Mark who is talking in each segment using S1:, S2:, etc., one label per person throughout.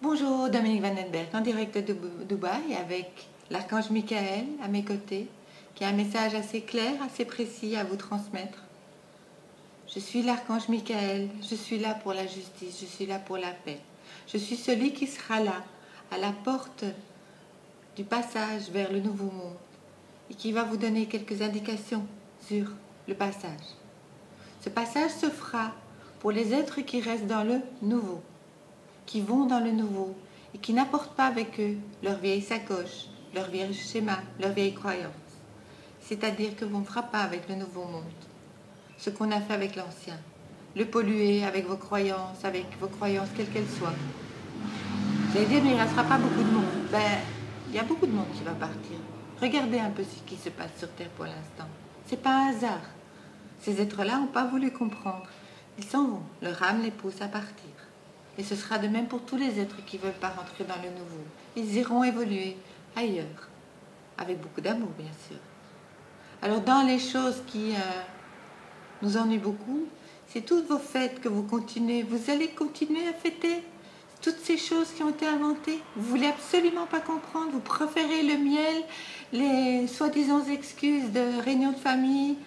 S1: Bonjour, Dominique Vandenberg en direct de Dubaï avec l'archange Michael à mes côtés qui a un message assez clair, assez précis à vous transmettre. Je suis l'archange Michael, je suis là pour la justice, je suis là pour la paix. Je suis celui qui sera là, à la porte du passage vers le nouveau monde et qui va vous donner quelques indications sur le passage. Ce passage se fera pour les êtres qui restent dans le nouveau, qui vont dans le nouveau et qui n'apportent pas avec eux leur vieille sacoche, leur vieil schéma, leur vieille croyance. C'est-à-dire que vous ne ferez pas avec le nouveau monde ce qu'on a fait avec l'ancien. Le polluer avec vos croyances quelles qu'elles soient. J'allais dire, mais il ne restera pas beaucoup de monde. Ben, il y a beaucoup de monde qui va partir. Regardez un peu ce qui se passe sur Terre pour l'instant. C'est pas un hasard. Ces êtres-là n'ont pas voulu comprendre. Ils s'en vont. Leur âme les pousse à partir. Et ce sera de même pour tous les êtres qui ne veulent pas rentrer dans le nouveau. Ils iront évoluer ailleurs. Avec beaucoup d'amour, bien sûr. Alors, dans les choses qui nous ennuient beaucoup, c'est toutes vos fêtes que vous continuez. Vous allez continuer à fêter toutes ces choses qui ont été inventées. Vous voulez absolument pas comprendre. Vous préférez le miel, les soi-disant excuses de réunion de famille.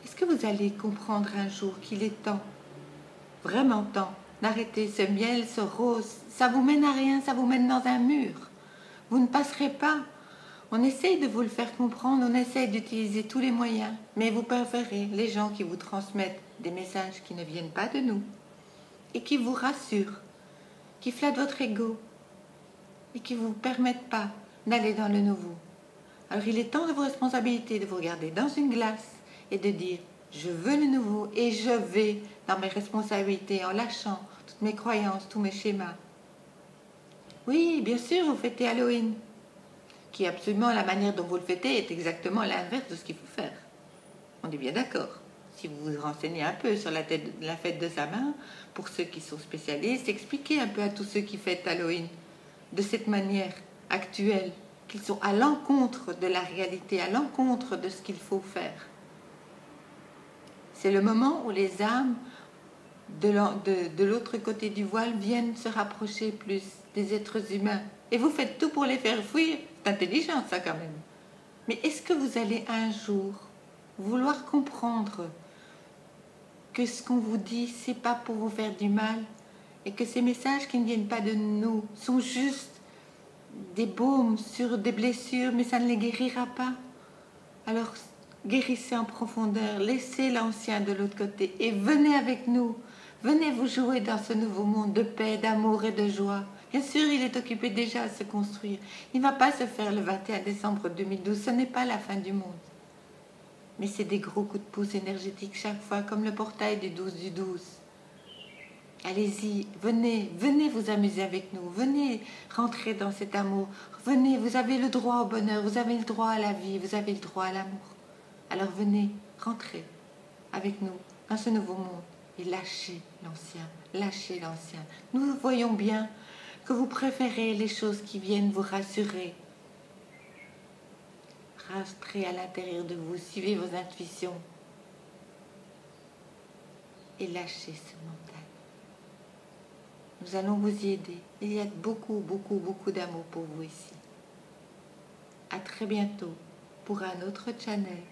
S1: Est-ce que vous allez comprendre un jour qu'il est temps, vraiment temps, d'arrêter ce miel, ce rose? Ça vous mène à rien, ça vous mène dans un mur. Vous ne passerez pas. On essaye de vous le faire comprendre, on essaye d'utiliser tous les moyens, mais vous préférez les gens qui vous transmettent des messages qui ne viennent pas de nous et qui vous rassurent, qui flattent votre ego et qui ne vous permettent pas d'aller dans le nouveau. Alors il est temps de vos responsabilités de vous regarder dans une glace et de dire « je veux le nouveau et je vais dans mes responsabilités en lâchant toutes mes croyances, tous mes schémas ». Oui, bien sûr, vous fêtez Halloween, qui absolument la manière dont vous le fêtez est exactement l'inverse de ce qu'il faut faire. On est bien d'accord. Si vous vous renseignez un peu sur la fête de Samhain, pour ceux qui sont spécialistes, expliquez un peu à tous ceux qui fêtent Halloween de cette manière actuelle, qu'ils sont à l'encontre de la réalité, à l'encontre de ce qu'il faut faire. C'est le moment où les âmes de l'autre côté du voile viennent se rapprocher plus des êtres humains. Et vous faites tout pour les faire fuir. C'est intelligent ça quand même. Mais est-ce que vous allez un jour vouloir comprendre que ce qu'on vous dit, c'est pas pour vous faire du mal et que ces messages qui ne viennent pas de nous sont juste des baumes sur des blessures, mais ça ne les guérira pas. Alors guérissez en profondeur, laissez l'ancien de l'autre côté et venez avec nous. Venez vous jouer dans ce nouveau monde de paix, d'amour et de joie. Bien sûr, il est occupé déjà à se construire. Il ne va pas se faire le 21 décembre 2012. Ce n'est pas la fin du monde. Mais c'est des gros coups de pouce énergétiques chaque fois, comme le portail du 12 du 12. Allez-y, venez vous amuser avec nous. Venez rentrer dans cet amour. Venez, vous avez le droit au bonheur, vous avez le droit à la vie, vous avez le droit à l'amour. Alors venez, rentrez avec nous dans ce nouveau monde. Et lâchez l'ancien, lâchez l'ancien. Nous voyons bien que vous préférez les choses qui viennent vous rassurer. Rentrez à l'intérieur de vous, suivez vos intuitions et lâchez ce mental. Nous allons vous y aider. Il y a beaucoup d'amour pour vous ici. À très bientôt pour un autre channel.